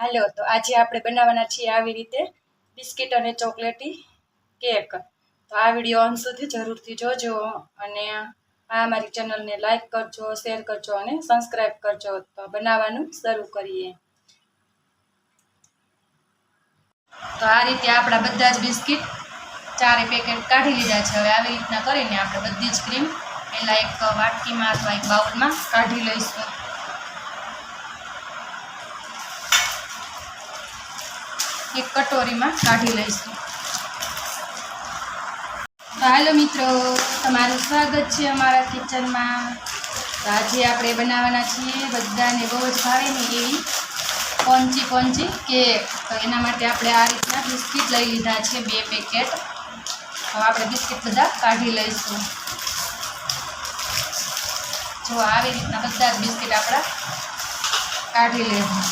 હાલો તો આજે આપણે બનાવવાના છીએ આવી રીતે બિસ્કિટ અને ચોકલેટી કેક। તો આ વિડીયો અંત સુધી જરૂરથી જોજો અને આ મારી ચેનલને લાઈક કરજો, શેર કરજો અને સબસ્ક્રાઈબ કરજો। તો બનાવવાનું શરૂ કરીએ। તો આ રીતે આપણા બધા જ બિસ્કિટ ચારે પેકેટ કાઢી લીધા છે। હવે આવી રીતના કરીને આપણે બધી જ ક્રીમ પહેલાં એક વાટકીમાં અથવા એક બાઉલમાં કાઢી લઈશું। એક કટોરીમાં કાઢી લઈશું। તો હાલો મિત્રો, તમારું સ્વાગત છે અમારા કિચનમાં। તો આજે આપણે બનાવવાના છીએ બધાને બહુ જ ભાવે ને એવી કોંચી કેક। તો એના માટે આપણે આ રીતના બિસ્કિટ લઈ લીધા છે 2 પેકેટ। હવે આપણે બિસ્કિટ બધા કાઢી લઈશું। જો આવી રીતના બધા જ બિસ્કિટ આપણા કાઢી લેશું।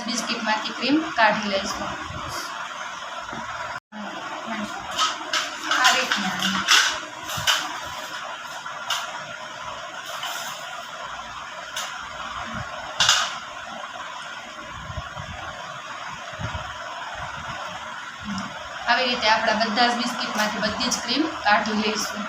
બિસ્કિટમાંથી ક્રીમ કાઢી લઈશું આ રીતના। આવી રીતે આપણા બધા જ બિસ્કિટમાંથી બધી જ ક્રીમ કાઢી લઈશું।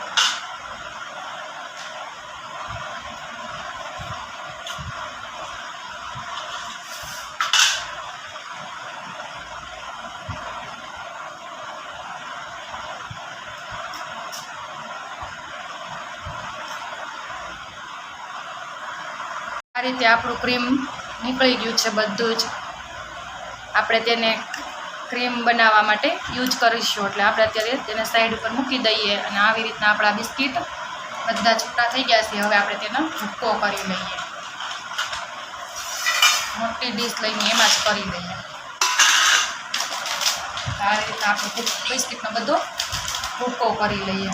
આ રીતે આપણું ક્રીમ નીકળી ગયું છે બધું જ। આપણે તેને ક્રીમ બનાવવા માટે યુઝ કરીશું, એટલે આપણે અત્યારે તેને સાઈડ ઉપર મૂકી દઈએ। અને આવી રીતના આપણા બિસ્કિટ બધા છૂટા થઈ ગયા છે। હવે આપણે તેનો ભૂક્કો કરી લઈએ, મોટી ડીશ લઈને એમાં જ કરી દઈએ। આવી રીતના આપણે બિસ્કિટનો બધો ભૂક્કો કરી લઈએ।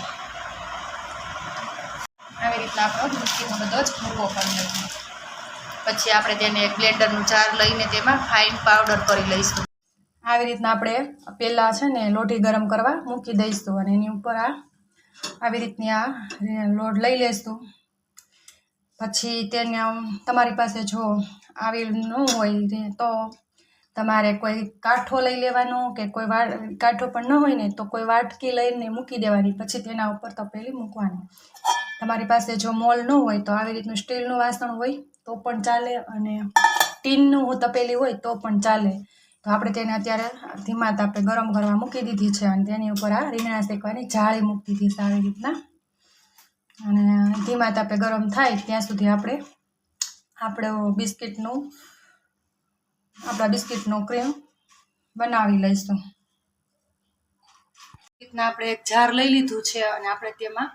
આવી રીતના આપણો બિસ્કિટનો બધો જ ભૂક્કો કરી લઈએ। પછી આપણે તેને એક બ્લેન્ડરનું જાર લઈને તેમાં ફાઇન પાવડર કરી લઈશું। આવી રીતના આપણે પહેલાં છે ને લોઢી ગરમ કરવા મૂકી દઈશું અને એની ઉપર આવી રીતની આ લોટ લઈ લઈશું। પછી તેને તમારી પાસે જો આવી ન હોય તો તમારે કોઈ કાંઠો લઈ લેવાનો, કે કોઈ કાંઠો પણ ન હોય ને તો કોઈ વાટકી લઈને મૂકી દેવાની। પછી તેના ઉપર તપેલી મૂકવાની। તમારી પાસે જો મોલ ન હોય તો આવી રીતનું સ્ટીલનું વાસણ હોય તો પણ ચાલે, અને ટીનનું તપેલી હોય તો પણ ચાલે। તો આપણે તેને અત્યારે ધીમા તાપે ગરમ કરવા મૂકી દીધી છે અને તેની ઉપર આ રીંગણા શેકવાની જાળી મૂકી દીધી છે આવી રીતના। અને ધીમા તાપે ગરમ થાય ત્યાં સુધી આપણે આપણા બિસ્કિટનો ક્રીમ બનાવી લઈશું। રીતના આપણે એક જાર લઈ લીધું છે અને આપણે તેમાં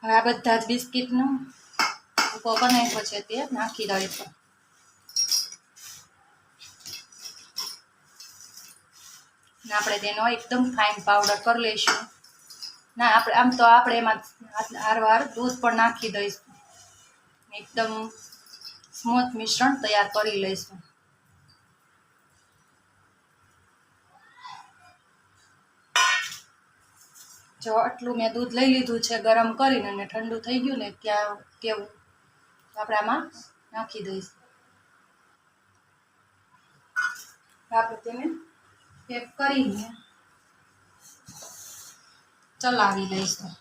હવે આ બધા જ બિસ્કિટનો ભૂકો બનાવ્યો છે તે નાખી દઈશું। ને આપણે તેનો એકદમ ફાઇન પાવડર કરી લઈશું। ના આપણે એમાં હારવાર દૂધ પણ નાખી દઈશું। એકદમ સ્મૂથ મિશ્રણ તૈયાર કરી લઈશું। જો આટલું મેં દૂધ લઈ લીધું છે ગરમ કરીને, અને ઠંડુ થઈ ગયું ને કેવું આપણે આમાં નાખી દઈશું। આપણે તેને પેક કરીને ચલાવી લઈશું।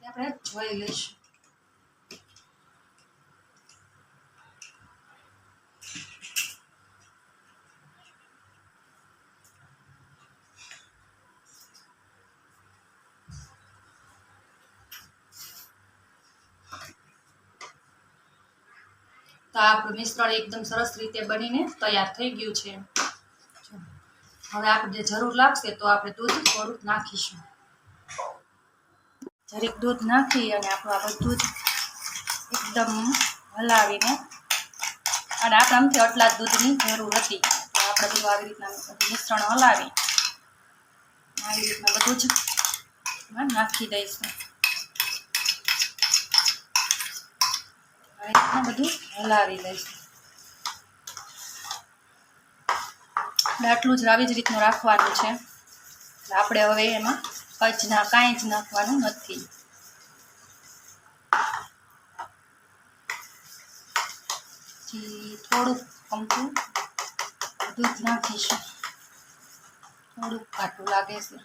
આપણે જોઈ લઈશું। તો આપણું મિશ્રણ એકદમ સરસ રીતે બનીને તૈયાર થઈ ગયું છે। હવે આપણે જરૂર લાગશે તો આપણે દૂધ થોડુંક નાખીશું। જરીક દૂધ નાખી અને આપણું આ બધું જ એકદમ હલાવીને, અને આપણે આમથી આટલા જ દૂધની જરૂર હતી તો આપણે બધું આવી રીતના મિશ્રણ હલાવી આવી રીતના બધું જ નાખી દઈશું. આવી રીતના બધું હલાવી દઈશું. આટલું જ આવી જ રીતનું રાખવાનું છે. આપણે હવે એમાં કાંઈ જ નાખવાનું નથી. થોડુંક અમથું દૂધ નાખીશું. થોડુંક ઘાટું લાગે છે.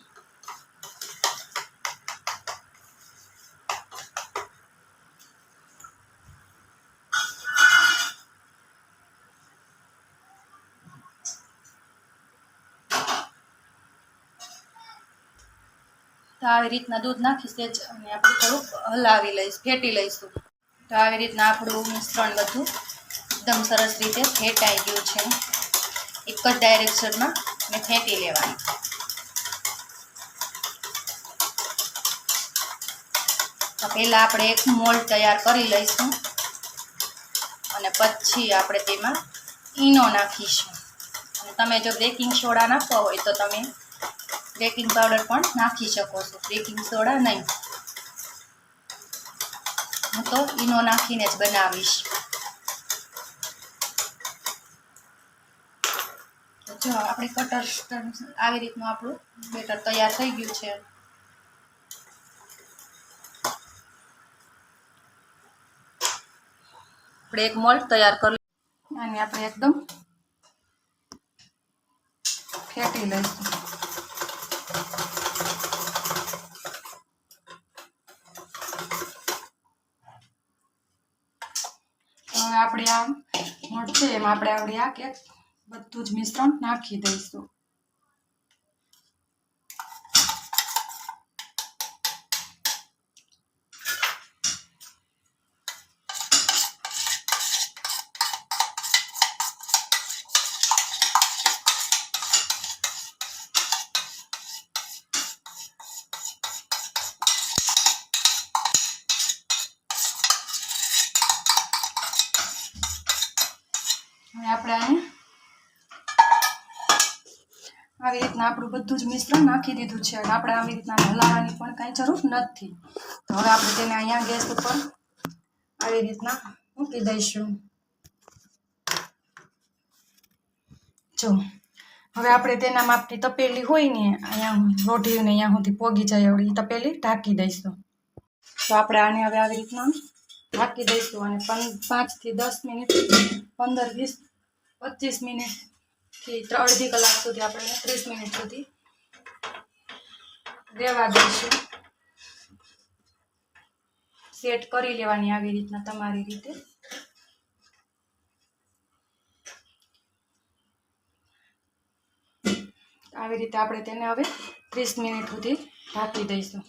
તો આવી રીતના દૂધ નાખીશ જ અને આપણે થોડુંક હલાવી લઈશ, ફેટી લઈશું. તો આવી રીતના આપણું મિશ્રણ બધું એકદમ સરસ રીતે ફેટાઈ ગયું છે. એક જ ડાયરેક્શનમાં મેં ફેટી લેવાનું. તો પહેલાં આપણે એક મોલ્ડ તૈયાર કરી લઈશું અને પછી આપણે તેમાં ઈનો નાખીશું. અને તમે જો બેકિંગ સોડા નાખવો હોય તો તમે બેકિંગ પાવડર પણ નાખી શકો છો, બેકિંગ સોડા નહીં. હું તો ઈનો નાખીને જ બનાવીશ. તો જો આપણે કટર આવી રીતનું આપણું બેટર તૈયાર થઈ ગયું છે. આપણે એક મોલ્ડ તૈયાર કરી અને આપણે એકદમ ફેટી લઈશું. હવે આપણે આ મોલ્ડ છે એમાં આપણે આ કેક બધું જ મિશ્રણ નાખી દઈશું. હવે આપણે આવી રીતના આપણું બધું જ મિશ્રણ નાખી દીધું છે અને આપણે આવી રીતના હલાવવાની પણ કાંઈ જરૂર નથી. તો હવે આપણે તેને અહીંયા ગેસ ઉપર આવી રીતના મૂકી દઈશું. જો હવે આપણે તેના માપની તપેલી હોય ને અહીંયા રોટીને અહીંયા સુધી પોગી જાય એવડી તપેલી ઢાંકી દઈશું. તો આપણે આને હવે આવી રીતના ઢાંકી દઈશું અને 5 થી 10 મિનિટ 15, 20, 25 મિનિટથી અડધી કલાક સુધી આપણે 30 મિનિટ સુધી રહેવા દઈશું. સેટ કરી લેવાની આવી રીતના તમારી રીતે. આવી રીતે આપણે તેને હવે 30 મિનિટ સુધી ઢાંકી દઈશું.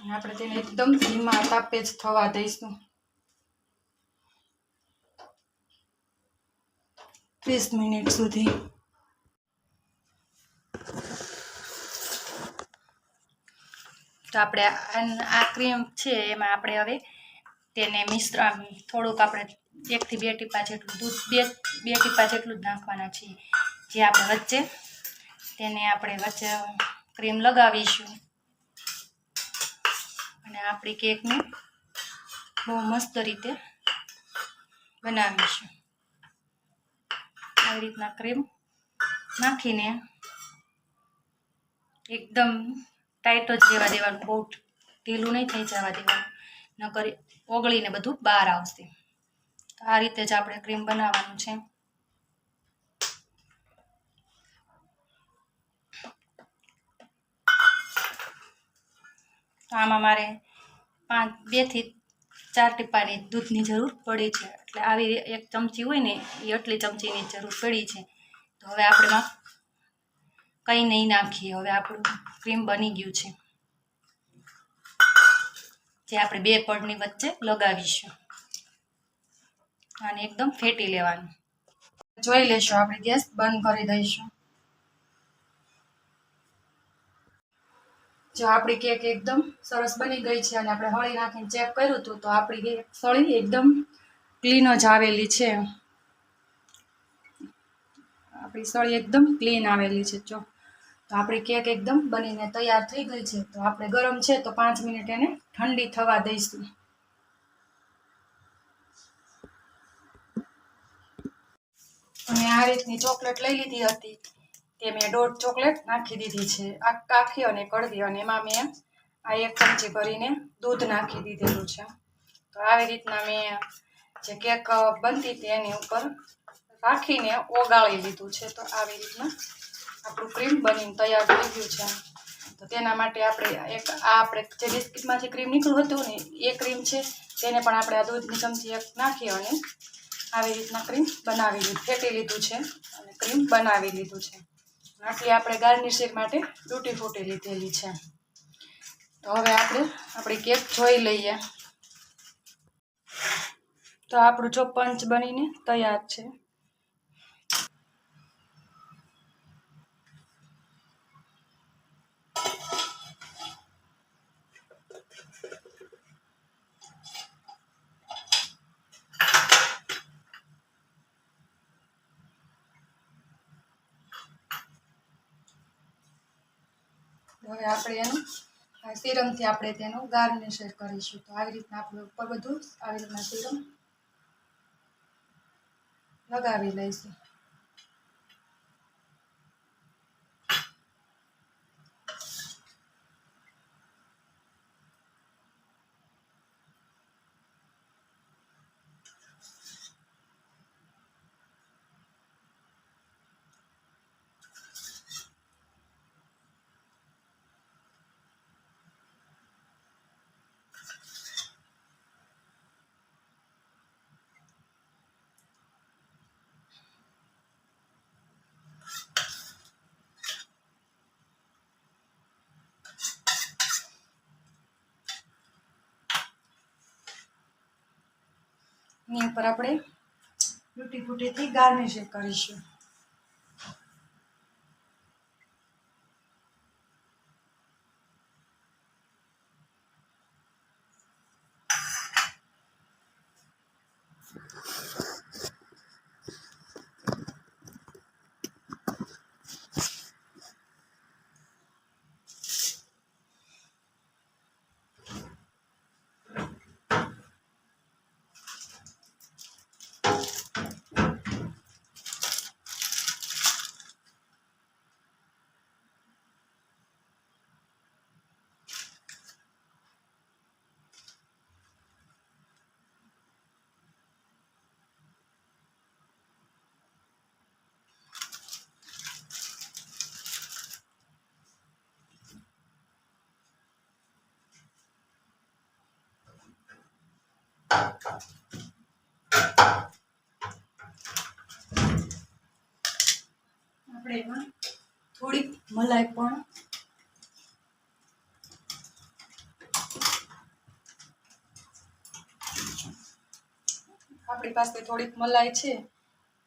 અને આપણે તેને એકદમ ધીમા તાપે જ થવા દઈશું 30 મિનિટ સુધી. તો આપણે આ ક્રીમ છે એમાં આપણે હવે તેને મિશ્રણ થોડુંક આપણે 1 થી 2 ટીપા જેટલું દૂધ 2 ટીપા જેટલું જ નાખવાના છીએ. જે આપણે વચ્ચે ક્રીમ લગાવીશું અને આપણી કેકને બહુ મસ્ત રીતે બનાવીશું. આવી રીતના ક્રીમ નાખીને એકદમ ટાઈટ જ રહેવા દેવાનું, બહુ ઢીલું નહીં થઈ જવા દેવાનું, નકર ઓગળીને બધું બહાર આવશે. તો આ રીતે જ આપણે ક્રીમ બનાવવાનું છે. તો આમાં મારે 2 થી 4 ટીપાની દૂધની જરૂર પડી છે. એટલે આવી 1 ચમચી હોય ને એ આટલી ચમચીની જરૂર પડી છે. તો હવે આપણે કંઈ નહીં નાખીએ. હવે આપણું ક્રીમ બની ગયું છે જે આપણે 2 પડની વચ્ચે લગાવીશું અને એકદમ ફેટી લેવાનું. જોઈ લેશું. આપણે ગેસ બંધ કરી દઈશું. જો આપણી કેક એકદમ સરસ બની ગઈ છે અને આપણે હળી નાખીને ચેક કર્યું હતું તો આપણી સળી એકદમ ક્લીન જ આવેલી છે. આપણી સળી એકદમ ક્લીન આવેલી છે. જો તો આપણી કેક એકદમ બનીને તૈયાર થઈ ગઈ છે. તો આપણે ગરમ છે તો 5 મિનિટ એને ઠંડી થવા દઈશું. અને આ રીતની ચોકલેટ લઈ લીધી હતી તે મેં 1.5 ચોકલેટ નાખી દીધી છે, આખી અને કડવી. અને એમાં મેં આ 1 ચમચી ભરીને દૂધ નાખી દીધેલું છે. તો આવી રીતના મેં જે કેક બનતી હતી એની ઉપર રાખીને ઓગાળી લીધું છે. તો આવી રીતના આપણું ક્રીમ બનીને તૈયાર થઈ ગયું છે. તો તેના માટે આપણે જે બિસ્કિટમાંથી ક્રીમ નીકળ્યું હતું ને એ ક્રીમ છે તેને પણ આપણે આ દૂધની ચમચી 1 નાખી અને આવી રીતના ક્રીમ ફેટી લીધું છે અને ક્રીમ બનાવી લીધું છે. આટલી આપણે ગાર્નિશિંગ માટે તૂટી ફૂટી લીધેલી છે. તો હવે આપણે આપણી કેક જોઈ લઈએ. તો આપણું જો પંચ બનીને તૈયાર છે. હવે આપણે એનું સિરમથી આપણે તેનું ગાર્નિશ કરીશું. તો આવી રીતના આપણે ઉપર બધું આવી રીતના સિરમ લગાવી લઈશું. એની ઉપર આપણે તૂટી ફૂટીથી ગાર્નિશ કરીશું. આપણે એમાં થોડીક મલાઈ પણ આપણી પાસે થોડીક મલાઈ છે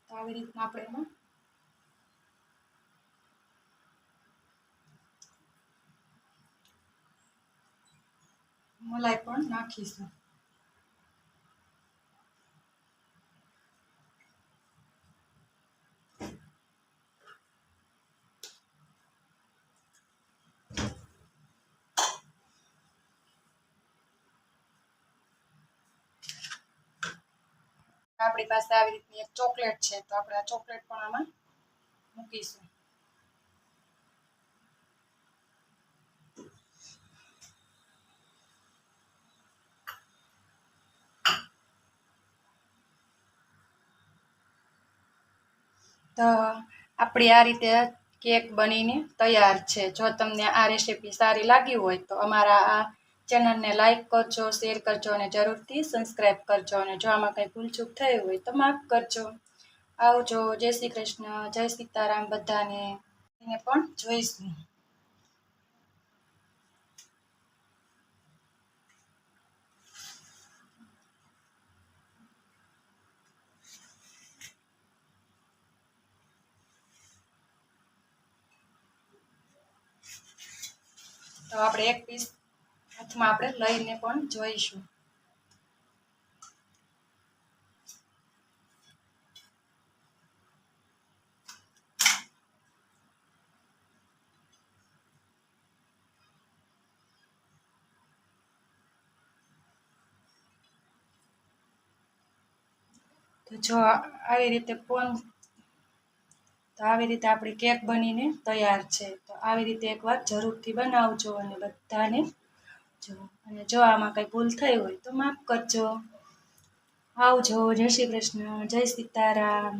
તો આવી રીતના આપણે એમાં મલાઈ પણ નાખીશું. આપણી પાસે આવી રીતની એક ચોકલેટ છે તો આપણે આ ચોકલેટ પણ આમાં મૂકીશું. તો આપણી આ રીતે કેક બનીને તૈયાર છે. જો તમને આ રેસીપી સારી લાગી હોય તો અમારા આ ચેનલને લાઈક કરજો, શેર કરજો અને જરૂરથી સબસ્ક્રાઈબ કરજો. અને જો આમાં કંઈ ભૂલચૂક થઈ હોય તો માફ કરજો. આવજો. જય શ્રી કૃષ્ણ, જય સીતારામ બધાને. એને પણ જોઈશું. તો તો આપણે એક પીસ હાથમાં આપણે લઈને પણ જોઈશું. તો જો આવી રીતે તો આવી રીતે આપણી કેક બનીને તૈયાર છે. તો આવી રીતે એકવાર જરૂરથી બનાવજો અને બધાને જો. અને જો આમાં કંઈ ભૂલ થઈ હોય તો માફ કરજો. આવજો. જય શ્રી કૃષ્ણ. જય સીતારામ.